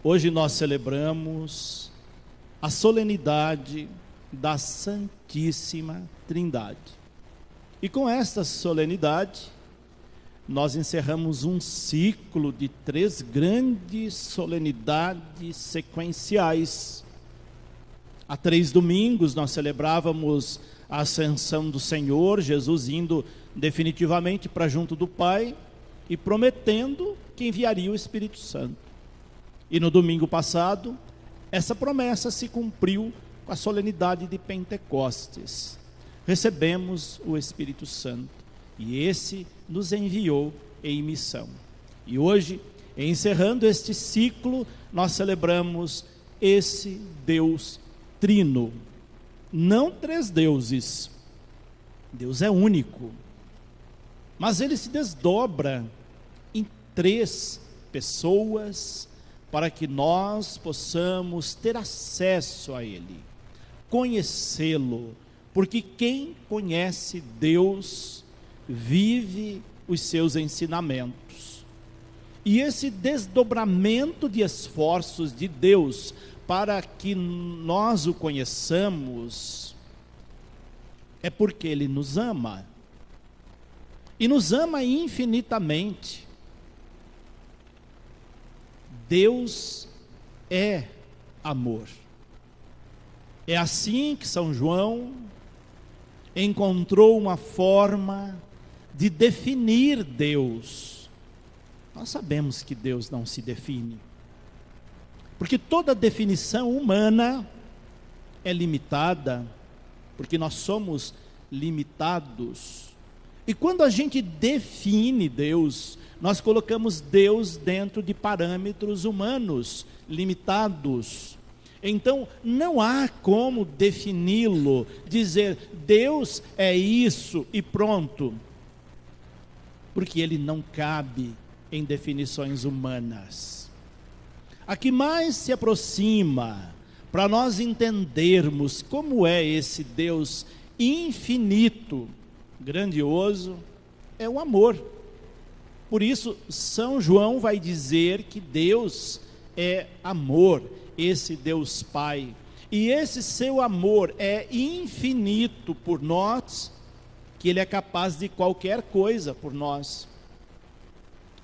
Hoje nós celebramos a solenidade da Santíssima Trindade. E com esta solenidade, nós encerramos um ciclo de 3 grandes solenidades sequenciais. Há 3 domingos nós celebrávamos a ascensão do Senhor, Jesus indo definitivamente para junto do Pai e prometendo que enviaria o Espírito Santo. E no domingo passado, essa promessa se cumpriu com a solenidade de Pentecostes. Recebemos o Espírito Santo e esse nos enviou em missão. E hoje, encerrando este ciclo, nós celebramos esse Deus Trino. Não 3 deuses. Deus é único. Mas ele se desdobra em 3 pessoas para que nós possamos ter acesso a ele, conhecê-lo, porque quem conhece Deus vive os seus ensinamentos. E esse desdobramento de esforços de Deus para que nós o conheçamos é porque ele nos ama. E nos ama infinitamente. Deus é amor. É assim que São João encontrou uma forma de definir Deus. Nós sabemos que Deus não se define, porque toda definição humana é limitada, porque nós somos limitados. E quando a gente define Deus, nós colocamos Deus dentro de parâmetros humanos, limitados. Então, não há como defini-lo, dizer Deus é isso e pronto. Porque ele não cabe em definições humanas. A que mais se aproxima para nós entendermos como é esse Deus infinito, grandioso, é o amor. Por isso, São João vai dizer que Deus é amor, esse Deus Pai. E esse seu amor é infinito por nós, que ele é capaz de qualquer coisa por nós.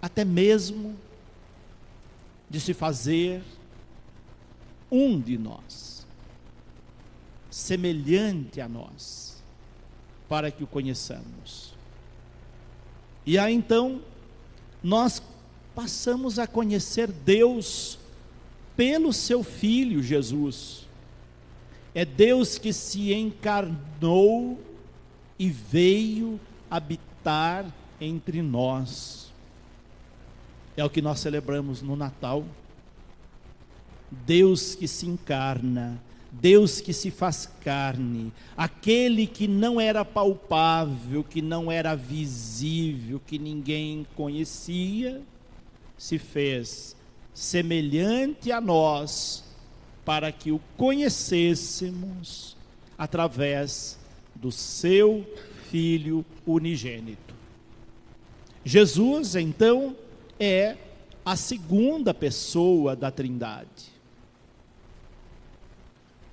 Até mesmo de se fazer um de nós, semelhante a nós, para que o conheçamos. E aí então, nós passamos a conhecer Deus pelo seu Filho Jesus. É Deus que se encarnou e veio habitar entre nós. É o que nós celebramos no Natal. Deus que se encarna, Deus que se faz carne, aquele que não era palpável, que não era visível, que ninguém conhecia, se fez semelhante a nós, para que o conhecêssemos através do seu Filho unigênito. Jesus, então, é a segunda pessoa da Trindade.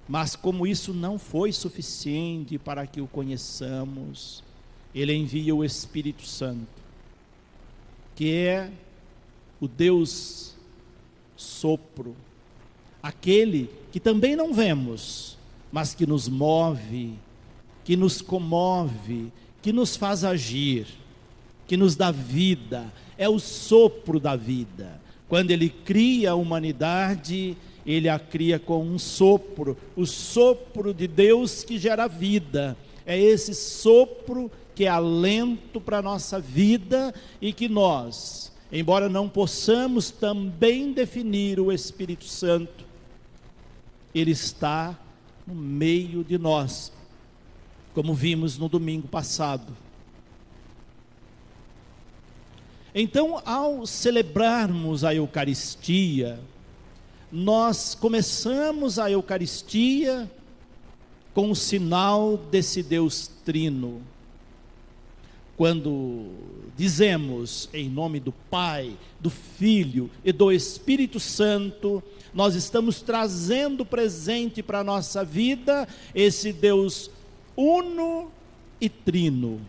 Mas como isso não foi suficiente para que o conheçamos, ele envia o Espírito Santo, que é o Deus sopro, aquele que também não vemos, mas que nos move, que nos comove, que nos faz agir, que nos dá vida, é o sopro da vida. Quando ele cria a humanidade, ele a cria com um sopro, o sopro de Deus que gera vida. É esse sopro que é alento para a nossa vida e que nós, embora não possamos também definir o Espírito Santo, ele está no meio de nós, como vimos no domingo passado. Então, ao celebrarmos a Eucaristia, nós começamos a Eucaristia com o sinal desse Deus Trino. quando dizemos em nome do Pai, do Filho e do Espírito Santo, nós estamos trazendo presente para a nossa vida esse Deus uno e trino,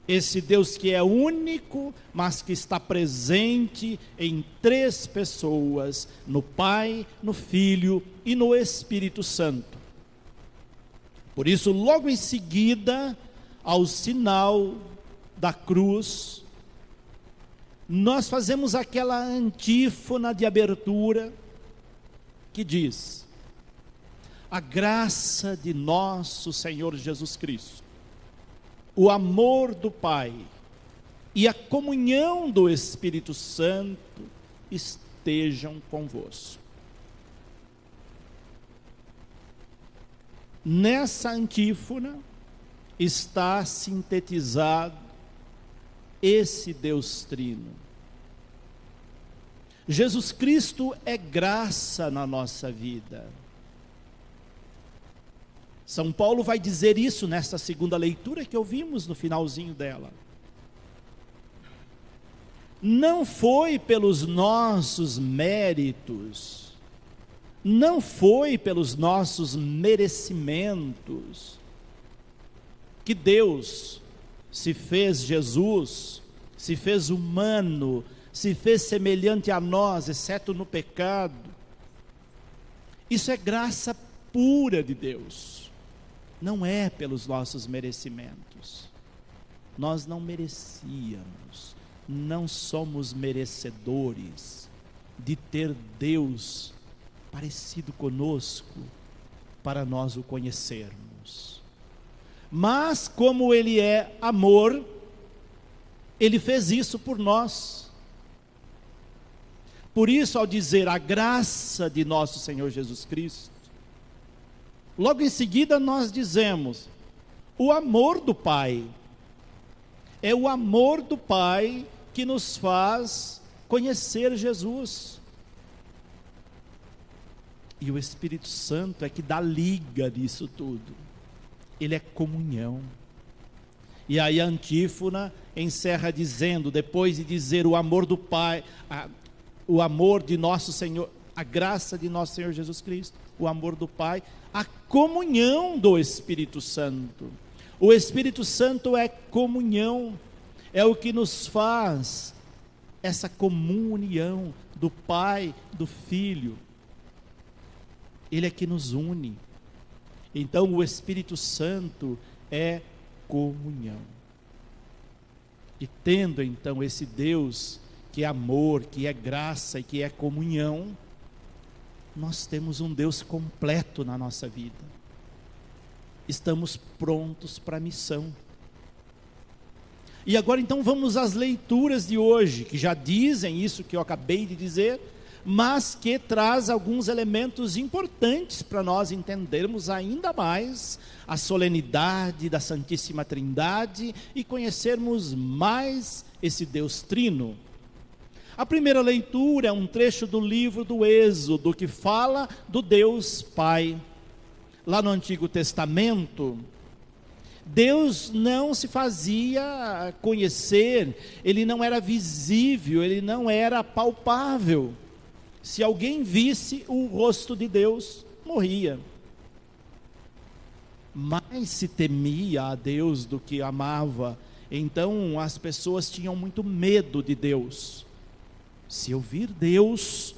esse Deus que é único, mas que está presente em 3 pessoas, no Pai, no Filho e no Espírito Santo. Por isso, logo em seguida, ao sinal da cruz, nós fazemos aquela antífona de abertura que diz: a graça de nosso Senhor Jesus Cristo, o amor do Pai e a comunhão do Espírito Santo estejam convosco. Nessa antífona está sintetizado esse Deus trino. Jesus Cristo é graça na nossa vida. São Paulo vai dizer isso nesta segunda leitura que ouvimos no finalzinho dela. Não foi pelos nossos méritos, não foi pelos nossos merecimentos, que Deus se fez Jesus, se fez humano, se fez semelhante a nós, exceto no pecado. Isso é graça pura de Deus, não é pelos nossos merecimentos. Nós não merecíamos, não somos merecedores de ter Deus parecido conosco para nós o conhecermos. Mas como Ele é amor, Ele fez isso por nós. Por isso, ao dizer a graça de nosso Senhor Jesus Cristo, logo em seguida nós dizemos o amor do Pai. É o amor do Pai que nos faz conhecer Jesus. E o Espírito Santo é que dá liga disso tudo. Ele é comunhão. E aí a antífona encerra dizendo, depois de dizer o amor do Pai, o amor de nosso Senhor, a graça de nosso Senhor Jesus Cristo, o amor do Pai, a comunhão do Espírito Santo. O Espírito Santo é comunhão, é o que nos faz essa comunhão do Pai, do Filho. Ele é que nos une. Então o Espírito Santo é comunhão. E tendo então esse Deus que é amor, que é graça e que é comunhão, nós temos um Deus completo na nossa vida. Estamos prontos para a missão. E agora então vamos às leituras de hoje, que já dizem isso que eu acabei de dizer, mas que traz alguns elementos importantes para nós entendermos ainda mais a solenidade da Santíssima Trindade e conhecermos mais esse Deus trino. A primeira leitura é um trecho do livro do Êxodo, que fala do Deus Pai. Lá no Antigo Testamento, Deus não se fazia conhecer, Ele não era visível, Ele não era palpável. Se alguém visse o rosto de Deus, morria. Mais se temia a Deus do que amava. Então as pessoas tinham muito medo de Deus. Se eu vir Deus,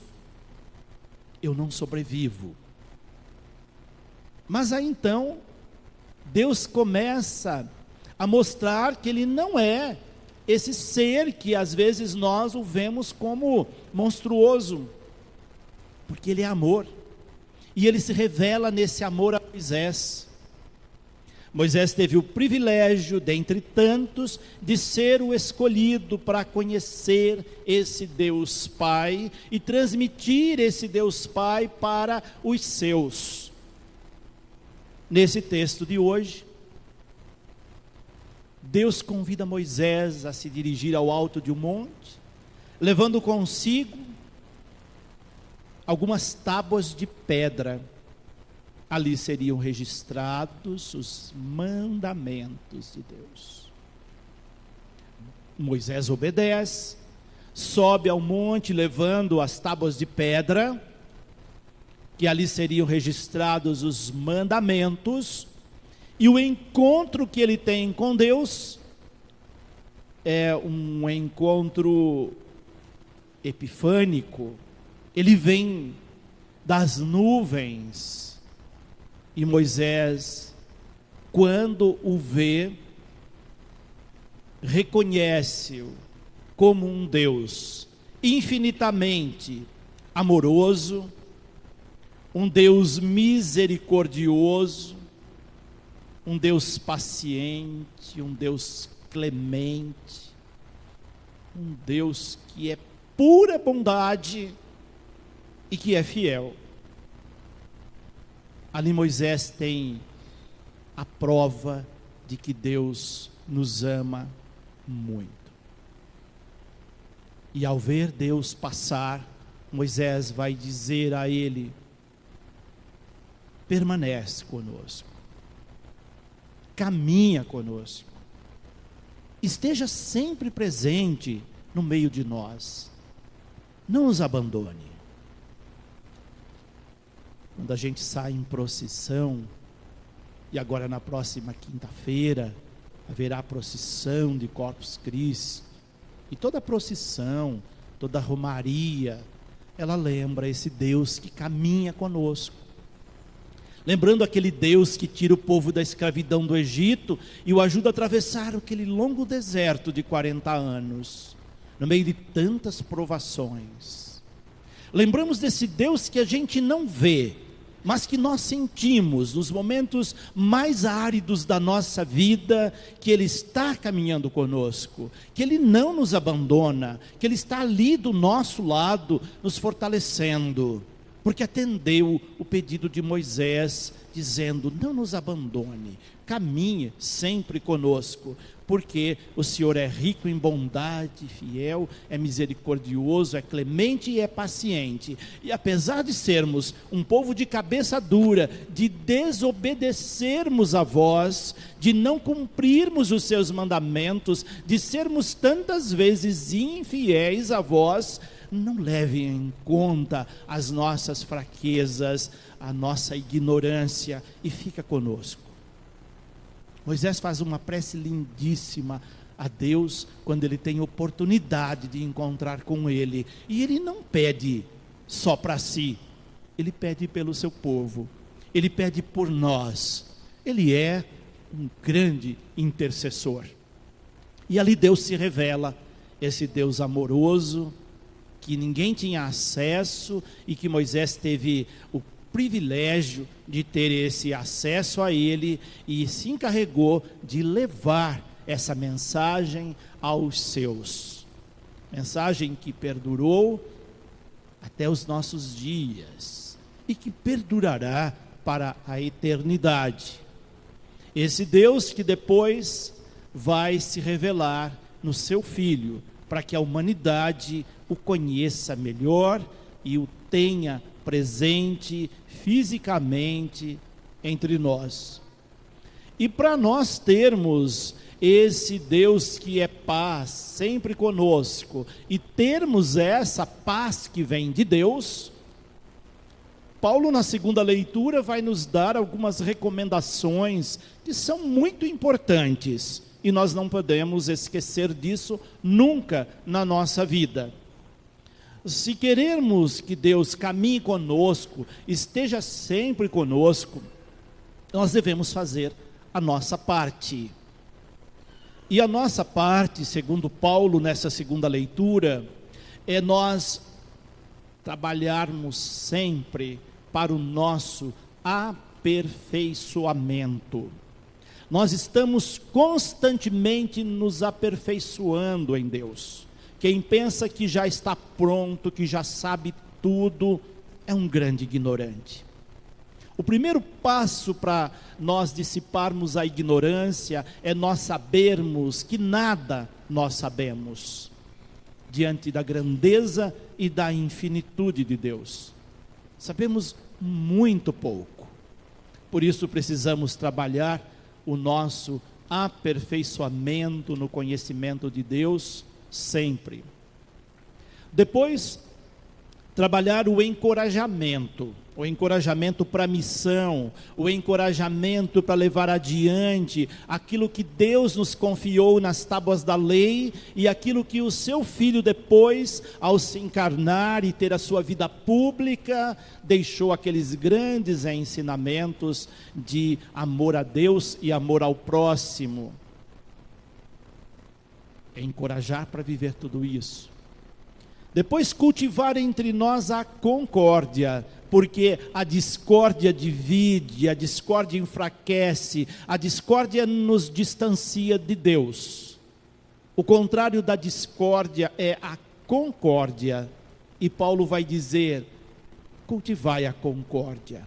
eu não sobrevivo. Mas aí então, Deus começa a mostrar que Ele não é esse ser que às vezes nós o vemos como monstruoso, porque Ele é amor, e Ele se revela nesse amor a Moisés. Moisés teve o privilégio, dentre tantos, de ser o escolhido para conhecer esse Deus Pai e transmitir esse Deus Pai para os seus. Nesse texto de hoje, Deus convida Moisés a se dirigir ao alto de um monte, levando consigo algumas tábuas de pedra. Ali seriam registrados os mandamentos de Deus. Moisés obedece, sobe ao monte levando as tábuas de pedra, que ali seriam registrados os mandamentos, e o encontro que ele tem com Deus é um encontro epifânico. Ele vem das nuvens, e Moisés, quando o vê, reconhece-o como um Deus infinitamente amoroso, um Deus misericordioso, um Deus paciente, um Deus clemente, um Deus que é pura bondade e que é fiel. Ali Moisés tem a prova de que Deus nos ama muito. E ao ver Deus passar, Moisés vai dizer a ele: permanece conosco, caminha conosco, esteja sempre presente no meio de nós, não nos abandone. Quando a gente sai em procissão, e agora na próxima quinta-feira haverá a procissão de Corpus Christi, e toda procissão, toda romaria, ela lembra esse Deus que caminha conosco, lembrando aquele Deus que tira o povo da escravidão do Egito e o ajuda a atravessar aquele longo deserto de 40 anos, no meio de tantas provações. Lembramos desse Deus que a gente não vê, mas que nós sentimos nos momentos mais áridos da nossa vida, que Ele está caminhando conosco, que Ele não nos abandona, que Ele está ali do nosso lado, nos fortalecendo, porque atendeu o pedido de Moisés, dizendo: não nos abandone, caminhe sempre conosco, porque o Senhor é rico em bondade, fiel, é misericordioso, é clemente e é paciente. E apesar de sermos um povo de cabeça dura, de desobedecermos a voz, de não cumprirmos os seus mandamentos, de sermos tantas vezes infiéis a vós, não levem em conta as nossas fraquezas, a nossa ignorância, e fica conosco. Moisés faz uma prece lindíssima a Deus quando ele tem oportunidade de encontrar com Ele, e ele não pede só para si, ele pede pelo seu povo, ele pede por nós. Ele é um grande intercessor, e ali Deus se revela, esse Deus amoroso, que ninguém tinha acesso, e que Moisés teve o privilégio de ter esse acesso a Ele, e se encarregou de levar essa mensagem aos seus. Mensagem que perdurou até os nossos dias, e que perdurará para a eternidade. Esse Deus que depois vai se revelar no seu Filho, para que a humanidade o conheça melhor e o tenha presente fisicamente entre nós. E para nós termos esse Deus que é paz sempre conosco, e termos essa paz que vem de Deus, Paulo, na segunda leitura, vai nos dar algumas recomendações que são muito importantes, e nós não podemos esquecer disso nunca na nossa vida. Se queremos que Deus caminhe conosco, esteja sempre conosco, nós devemos fazer a nossa parte. E a nossa parte, segundo Paulo nessa segunda leitura, é nós trabalharmos sempre para o nosso aperfeiçoamento. Nós estamos constantemente nos aperfeiçoando em Deus. Quem pensa que já está pronto, que já sabe tudo, é um grande ignorante. O primeiro passo para nós dissiparmos a ignorância é nós sabermos que nada nós sabemos diante da grandeza e da infinitude de Deus. Sabemos muito pouco. Por isso precisamos trabalhar o nosso aperfeiçoamento no conhecimento de Deus, sempre. Depois, trabalhar o encorajamento para a missão, o encorajamento para levar adiante aquilo que Deus nos confiou nas tábuas da lei e aquilo que o seu filho depois, ao se encarnar e ter a sua vida pública, deixou aqueles grandes ensinamentos de amor a Deus e amor ao próximo. Encorajar para viver tudo isso. Depois, cultivar entre nós a concórdia, porque a discórdia divide, a discórdia enfraquece, a discórdia nos distancia de Deus. O contrário da discórdia é a concórdia. E Paulo vai dizer: cultivai a concórdia.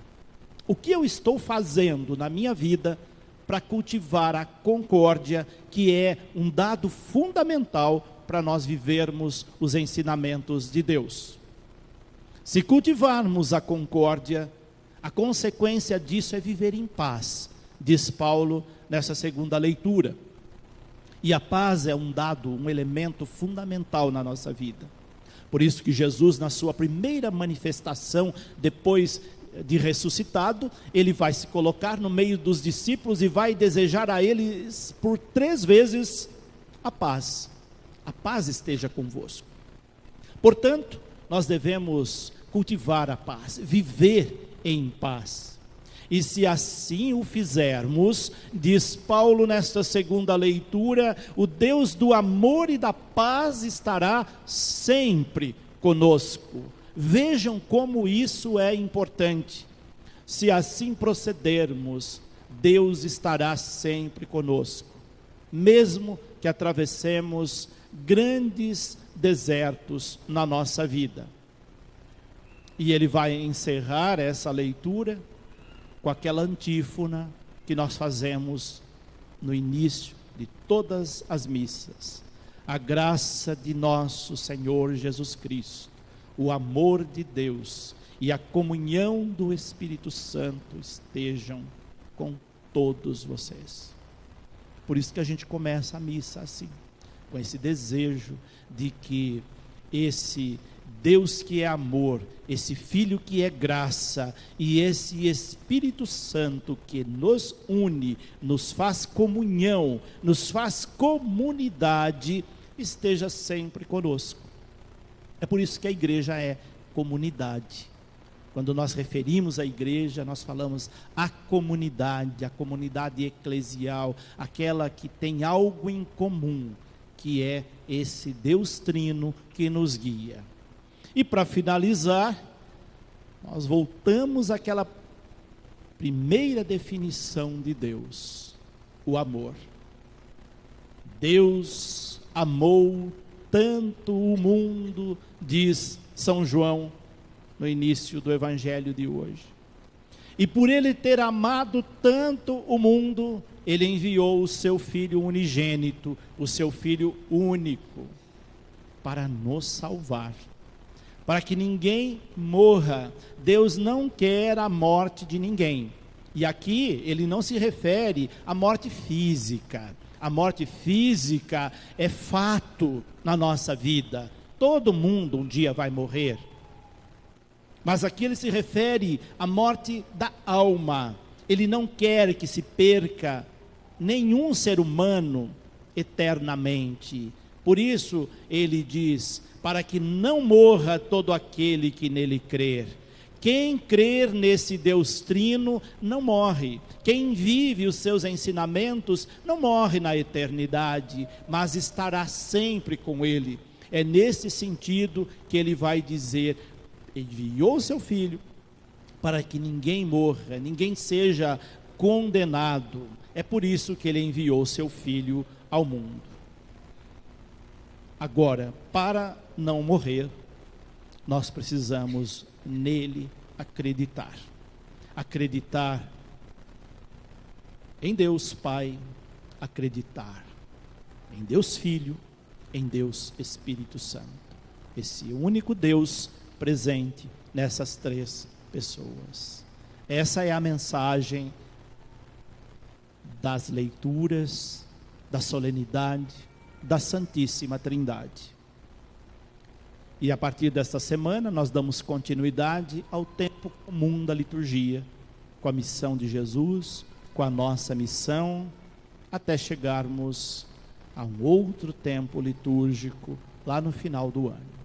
O que eu estou fazendo na minha vida para cultivar a concórdia, que é um dado fundamental para nós vivermos os ensinamentos de Deus? Se cultivarmos a concórdia, a consequência disso é viver em paz, diz Paulo nessa segunda leitura. E a paz é um dado, um elemento fundamental na nossa vida. Por isso que Jesus, na sua primeira manifestação, depois de ressuscitado, ele vai se colocar no meio dos discípulos e vai desejar a eles por 3 vezes a paz. A paz esteja convosco. Portanto, nós devemos cultivar a paz, viver em paz. E se assim o fizermos, diz Paulo nesta segunda leitura, o Deus do amor e da paz estará sempre conosco. Vejam como isso é importante. Se assim procedermos, Deus estará sempre conosco, mesmo que atravessemos grandes desertos na nossa vida. E ele vai encerrar essa leitura com aquela antífona que nós fazemos no início de todas as missas: a graça de nosso Senhor Jesus Cristo, o amor de Deus e a comunhão do Espírito Santo estejam com todos vocês. Por isso que a gente começa a missa assim, com esse desejo de que esse Deus que é amor, esse Filho que é graça e esse Espírito Santo que nos une, nos faz comunhão, nos faz comunidade, esteja sempre conosco. É por isso que a igreja é comunidade. Quando nós referimos a igreja, nós falamos a comunidade eclesial, aquela que tem algo em comum, que é esse Deus Trino que nos guia. E para finalizar, nós voltamos àquela primeira definição de Deus: o amor. Deus amou tanto o mundo, diz São João no início do evangelho de hoje. E por ele ter amado tanto o mundo, ele enviou o seu Filho unigênito, o seu Filho único, para nos salvar, para que ninguém morra. Deus não quer a morte de ninguém. E aqui ele não se refere à morte física. A morte física é fato na nossa vida. Todo mundo um dia vai morrer. Mas aqui ele se refere à morte da alma. Ele não quer que se perca nenhum ser humano eternamente. Por isso ele diz: para que não morra todo aquele que nele crer. Quem crer nesse Deus Trino não morre. Quem vive os seus ensinamentos não morre na eternidade, mas estará sempre com ele. É nesse sentido que ele vai dizer: enviou o seu Filho para que ninguém morra, ninguém seja condenado. É por isso que ele enviou o seu Filho ao mundo. Agora, para não morrer, nós precisamos nele acreditar. Acreditar em Deus Pai, acreditar em Deus Filho, em Deus Espírito Santo. Esse único Deus presente nessas 3 pessoas. Essa é a mensagem das leituras, da solenidade, da Santíssima Trindade. E a partir desta semana nós damos continuidade ao tempo comum da liturgia, com a missão de Jesus, com a nossa missão, até chegarmos a um outro tempo litúrgico lá no final do ano.